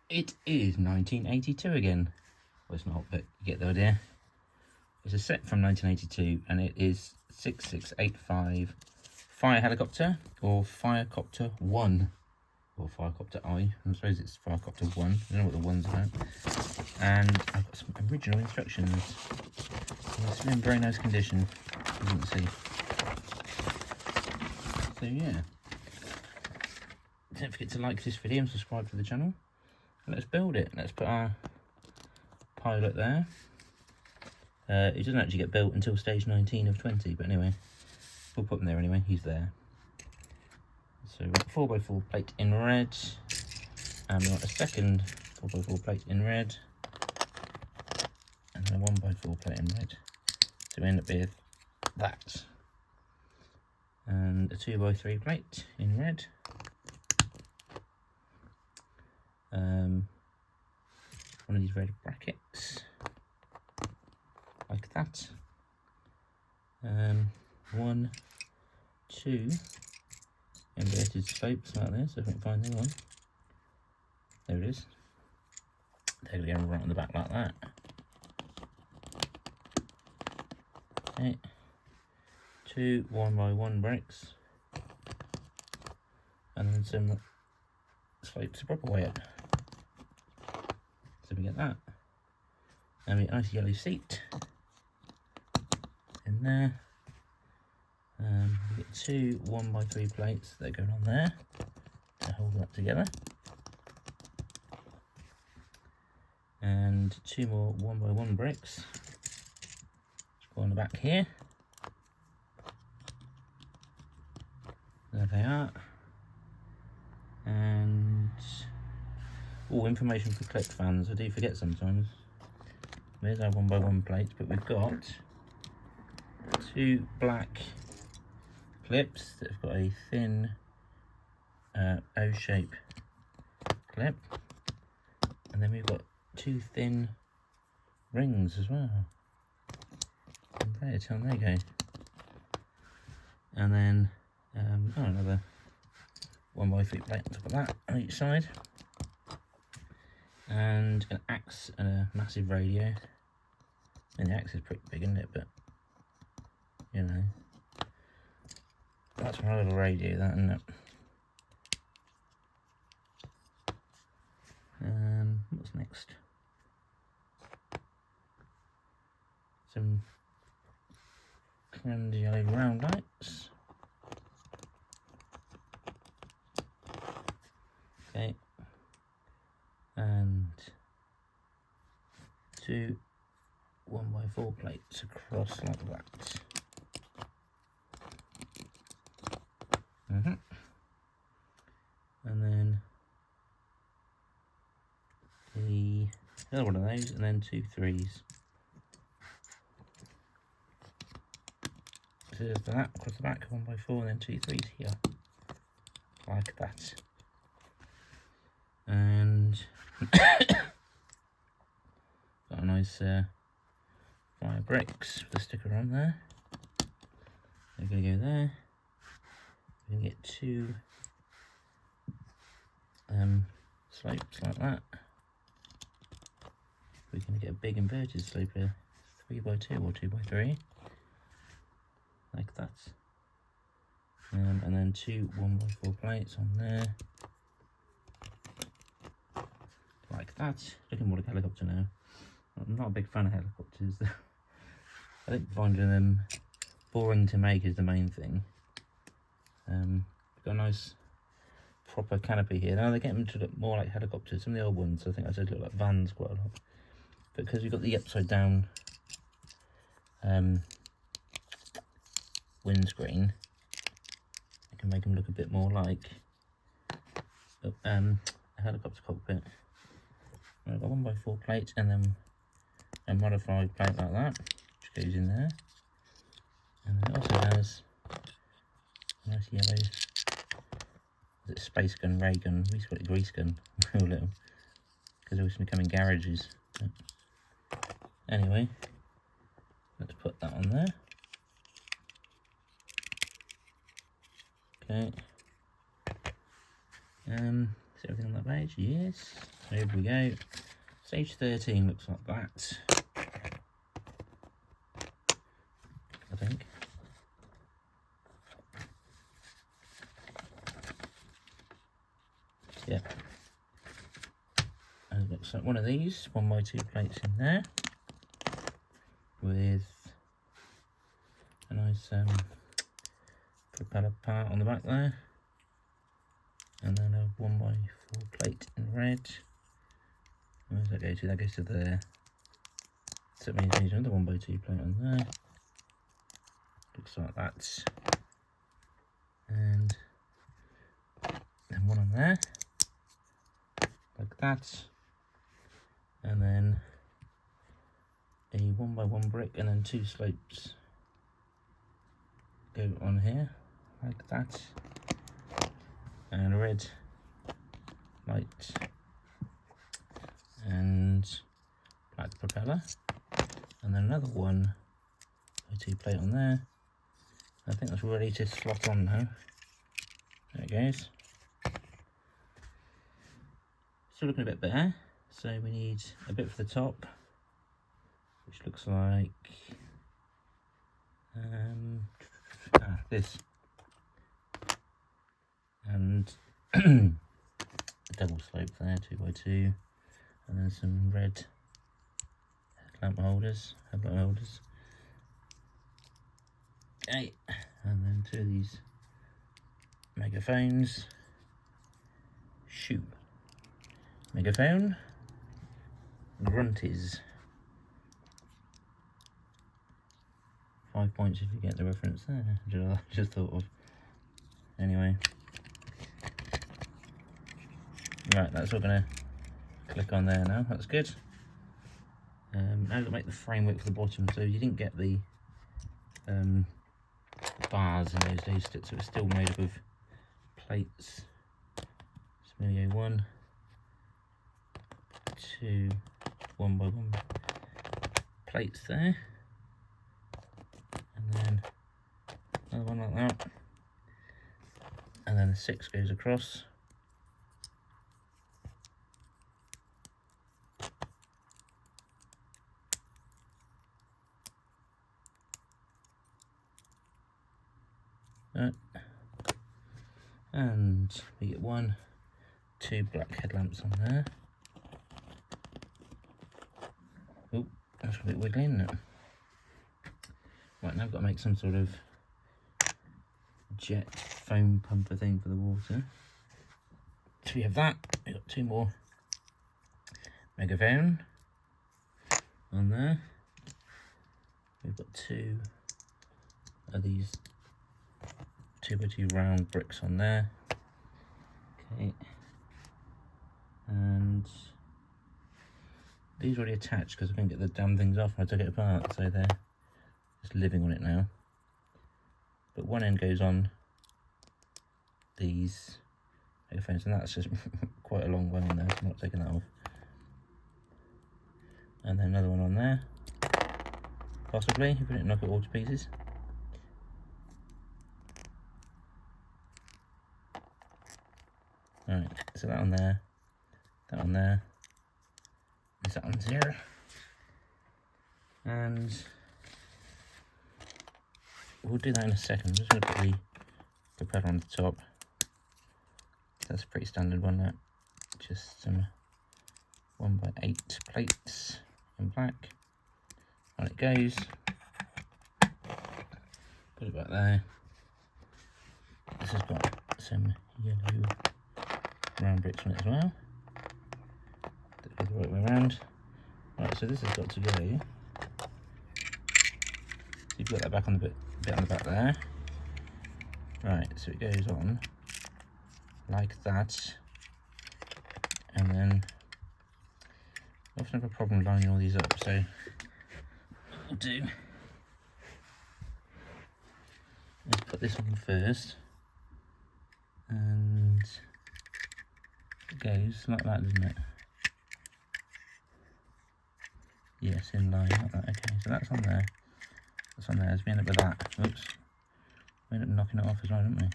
It is 1982 again. Well, it's not, but you get the idea. It's a set from 1982, and it is 6685 Fire Helicopter, or Firecopter 1, or Firecopter I suppose it's Firecopter 1, I don't know what the one's about. And I've got some original instructions. It's in very nice condition, as you can see. So yeah, don't forget to like this video and subscribe to the channel. Let's build it. Let's put our pilot there. It doesn't actually get built until stage 19 of 20, but anyway, we'll put him there anyway. He's there. So we've got 4x4 plate in red, and we want a second 4x4 plate in red, and then a 1x4 plate in red. So we end up with that, and a 2x3 plate in red. One of these red brackets, like that. 1, 2 inverted slopes like this, if I can find the one. There it is. They're going to go right on the back like that. Okay. 2 1x1 bricks, and then some slopes the proper way up. So we get that. And we get a nice yellow seat in there. We get 2 1x3 plates that are going on there to hold that together. And 2 more 1x1 bricks. Just go on the back here. There they are. And all information for clip fans. I do forget sometimes. There's our 1x1 plates, but we've got 2 black clips that have got a thin O-shape clip, and then we've got 2 thin rings as well. And there you go. And then another 1x3 plate on top of that on each side, and an axe and a massive radio. I mean, the axe is pretty big, isn't it? But you know, that's my little radio, that, isn't it? What's next? Some candy yellow round lights. Okay. And 2 1x4 plates across like that. And then the other one of those, and then 2 3s. So there's that across the back, 1x4, and then 2 3s here, like that. And got a nice fire bricks with a sticker on there. They're going to go there. We can get 2 slopes like that. We're going to get a big inverted slope here, 3x2 or 2x3, like that. And then 2 1x4 plates on there, like that. Looking more like a helicopter now. I'm not a big fan of helicopters. I think finding them boring to make is the main thing. Got a nice proper canopy here. Now they're getting to look more like helicopters. Some of the old ones, I think I said, look like vans quite a lot. But because we've got the upside down windscreen, I can make them look a bit more like a helicopter cockpit. I've got 1x4 plate, and then a modified plate like that, which goes in there. And then it also has a nice yellow, is it space gun, ray gun? We used to call it grease gun, real little, because they used to come in garages. But anyway, let's put that on there. Okay. Is everything on that page? Yes. So here we go. Stage 13 looks like that. I think. Yeah. And it looks like one of these 1x2 plates in there with a nice propeller part on the back there, and then a 1x4 plate in red. Where does that go to? That goes to there. So it means there's another 1x2 plate on there. Looks like that. And then one on there, like that. And then a 1x1 brick, and then 2 slopes go on here, like that. And a red light and black propeller, and then another 1x2 plate on there. I think that's ready to slot on now. There it goes. Still looking a bit bare, so we need a bit for the top, which looks like this, and a double slope there, 2x2, and then some red headlamp holders, Okay, and then 2 of these megaphones. Shoot. Megaphone. Grunties. 5 points if you get the reference there. Just thought of. Anyway. Right, that's all gonna click on there now. That's good. Now to make the framework for the bottom. So you didn't get the bars in those days, so it's still made up of plates. Smelio 1, 2 1x1 plates there, and then another one like that, and then a 6 goes across. And we get 1, 2 black headlamps on there. Oh, that's a bit wiggly, isn't it? Right, now I've got to make some sort of jet foam pumper thing for the water. So we have that. We've got 2 more megaphone on there. We've got 2 of these 2x2 round bricks on there. Okay, and these are already attached because I couldn't get the damn things off when I took it apart, so they're just living on it now. But one end goes on these megaphones, and that's just quite a long way on there, so I'm not taking that off. And then another one on there, possibly, if we didn't knock it all to pieces. Alright, so that on there, is that on 0, and we'll do that in a second. I'm just going to put the propeller on the top. That's a pretty standard one, that. Just some 1x8 plates in black. On it goes. Put it back there. This has got some yellow round bricks on it as well. Do it the right way around. Right, so this has got to go. So you've got that back on the bit on the back there. Right, so it goes on like that, and then I often have a problem lining all these up. So what we'll do is put this on first, and it goes like that, doesn't it? Yes, in line like that. Okay, so that's on there. That's on there. As we end up with that. Oops. We end up knocking it off as well, don't we?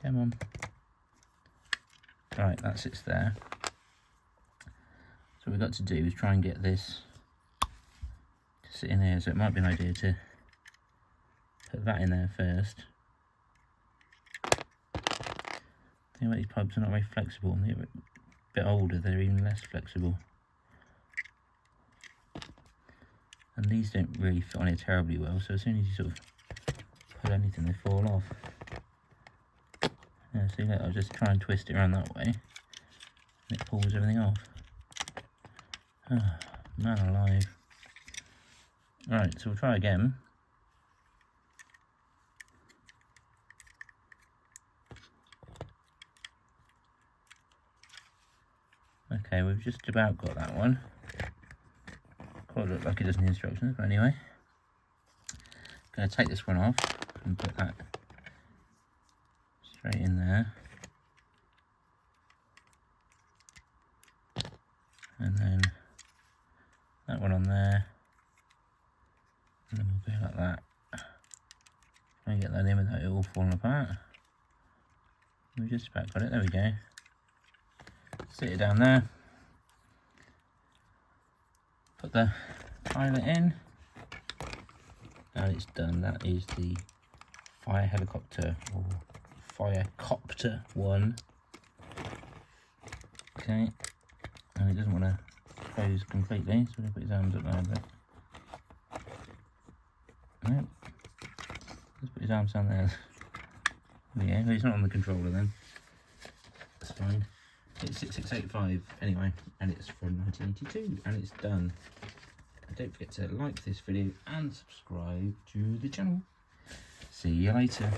Come on. Right, that sits there. So what we've got to do is try and get this to sit in here. So it might be an idea to put that in there first. I think these pipes are not very flexible. When they're a bit older, they're even less flexible. And these don't really fit on here terribly well, so as soon as you sort of pull anything, they fall off. Yeah, see, look, I'll just try and twist it around that way, and it pulls everything off. Oh, man alive. Right, so we'll try again. Okay, we've just about got that one. Quite look like it does in the instructions, but anyway. Going to take this one off and put that straight in there. And then that one on there. And then we'll go like that. Try and get that in without it all falling apart. We've just about got it, there we go. Sit it down there. Put the pilot in. And it's done. That is the fire helicopter, or fire copter 1. Okay. And it doesn't want to close completely, so we're going to put his arms up there a bit. Nope. Let's put his arms down there. Yeah, he's not on the controller then. That's fine. It's 6685 anyway, and it's from 1982, and it's done. And don't forget to like this video and subscribe to the channel. See you later.